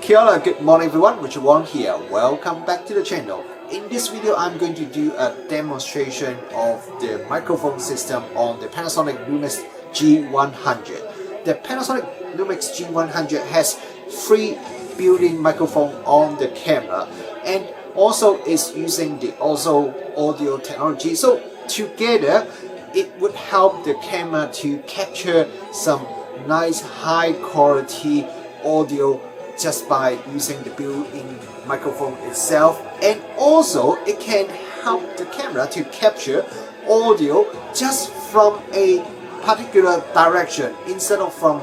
Kia ora, good morning everyone, Richard Wong here. Welcome back to the channel. In this video, I'm going to do a demonstration of the microphone system on the Panasonic Lumix G100. The Panasonic Lumix G100 has 3 built-in microphones on the camera and also is using the audio technology. So together, it would help the camera to capture some nice high quality audio just by using the built-in microphone itself, and also it can help the camera to capture audio just from a particular direction instead of from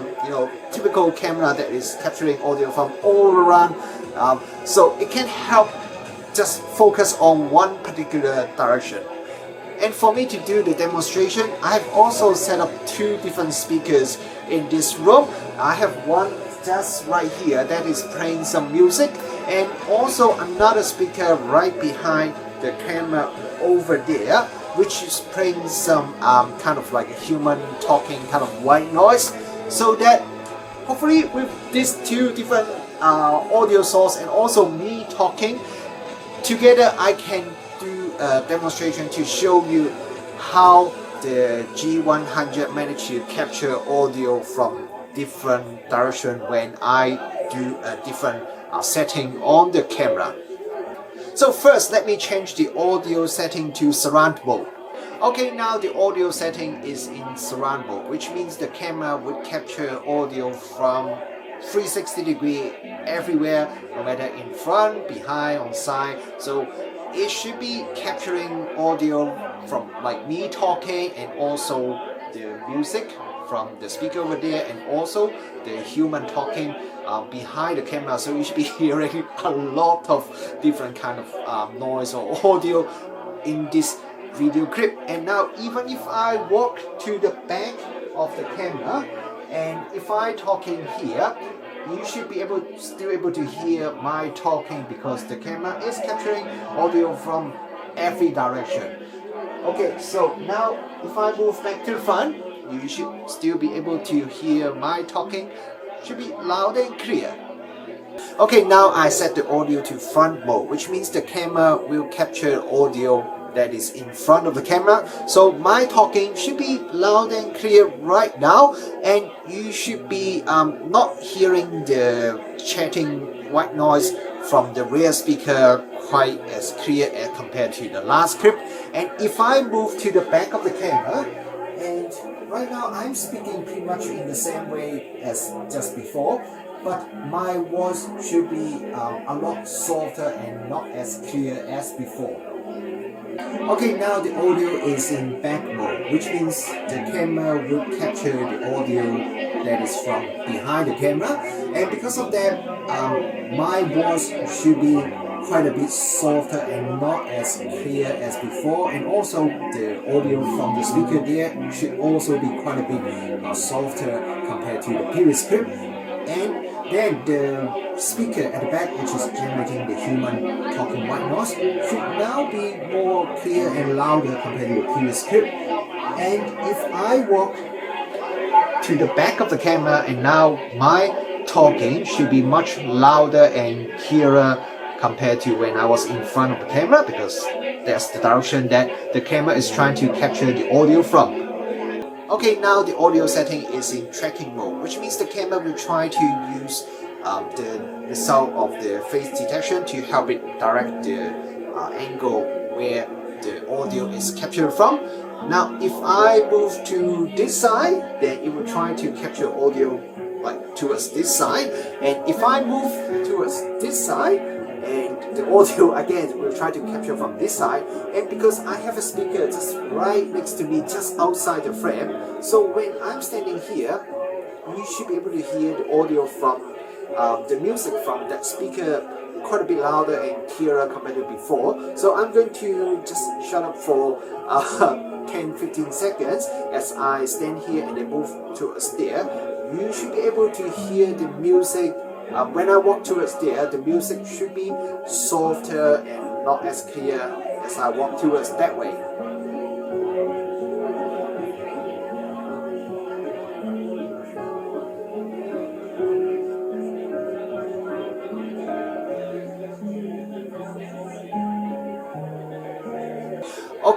typical camera that is capturing audio from all around. So it can help just focus on one particular direction. And for me to do the demonstration, I have also set up 2 different speakers in this room. I have one just right here that is playing some music, and also another speaker right behind the camera over there, which is playing some kind of like a human talking kind of white noise. So that hopefully with these 2 different audio source and also me talking together, I can do a demonstration to show you how the G100 managed to capture audio from different direction when I do a different setting on the camera. So first, let me change the audio setting to surround mode. Okay, now the audio setting is in surround mode, which means the camera would capture audio from 360 degree everywhere, no matter in front, behind, on side. So it should be capturing audio from like me talking and also the music from the speaker over there, and also the human talking behind the camera. So you should be hearing a lot of different kind of noise or audio in this video clip. And now even if I walk to the back of the camera and if I talking here, you should be still able to hear my talking because the camera is capturing audio from every direction. Okay, so now if I move back to the front, you should still be able to hear my talking. Should be loud and clear. Okay, now I set the audio to front mode, which means the camera will capture audio that is in front of the camera. So my talking should be loud and clear right now, and you should be not hearing the chatting white noise from the rear speaker quite as clear as compared to the last clip. And if I move to the back of the camera, and right now I'm speaking pretty much in the same way as just before, but my voice should be a lot softer and not as clear as before. Okay, now the audio is in back mode, which means the camera will capture the audio that is from behind the camera, and because of that, my voice should be quite a bit softer and not as clear as before, and also the audio from the speaker there should also be quite a bit softer compared to the previous clip. And then the speaker at the back, which is generating the human talking white noise, should now be more clear and louder compared to the previous clip. And if I walk to the back of the camera, and now my talking should be much louder and clearer compared to when I was in front of the camera, because that's the direction that the camera is trying to capture the audio from. Okay, now the audio setting is in tracking mode, which means the camera will try to use the result of the face detection to help it direct the angle where the audio is captured from. Now if I move to this side, then it will try to capture audio like towards this side, and if I move towards this side, and the audio again will try to capture from this side. And because I have a speaker just right next to me, just outside the frame, so when I'm standing here, you should be able to hear the audio from the music from that speaker quite a bit louder and clearer compared to before. So I'm going to just shut up for 10-15 seconds as I stand here and then move towards there. You should be able to hear the music. When I walk towards there, the music should be softer and not as clear as I walk towards that way.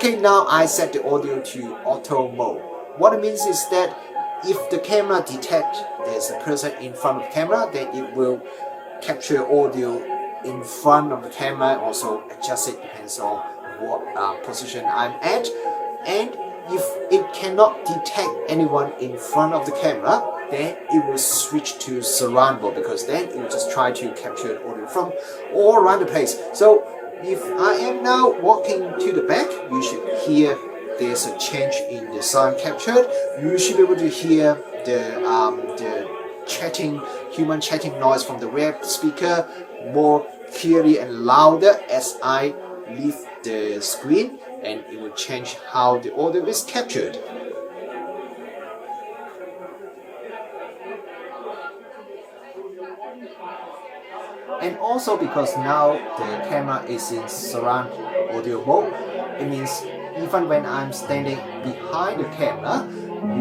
Okay, now I set the audio to auto mode. What it means is that if the camera detects there's a person in front of the camera, then it will capture audio in front of the camera, also adjust it depends on what position I'm at. And if it cannot detect anyone in front of the camera, then it will switch to surround mode, because then it will just try to capture the audio from all around the place. So if I am now walking to the back, you should hear there's a change in the sound captured. You should be able to hear the human chatting noise from the rear speaker more clearly and louder as I leave the screen, and it will change how the audio is captured. And also, because now the camera is in surround audio mode, it means even when I'm standing behind the camera,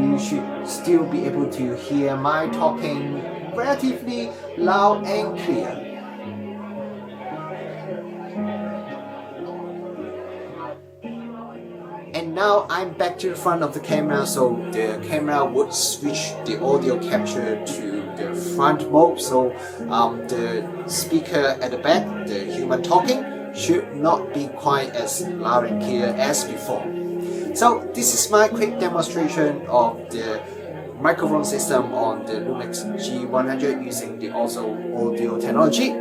you should still be able to hear my talking relatively loud and clear. And now I'm back to the front of the camera, so the camera would switch the audio capture to the front mode. So the speaker at the back, the human talking, should not be quite as loud and clear as before. So this is my quick demonstration of the microphone system on the Lumix G100 using the also audio technology.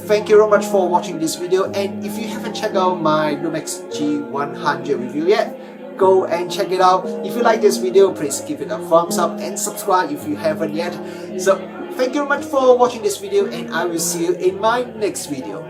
Thank you very much for watching this video, and if you haven't checked out my Lumix G100 review yet, go and check it out. If you like this video, please give it a thumbs up and subscribe if you haven't yet. So thank you very much for watching this video, and I will see you in my next video.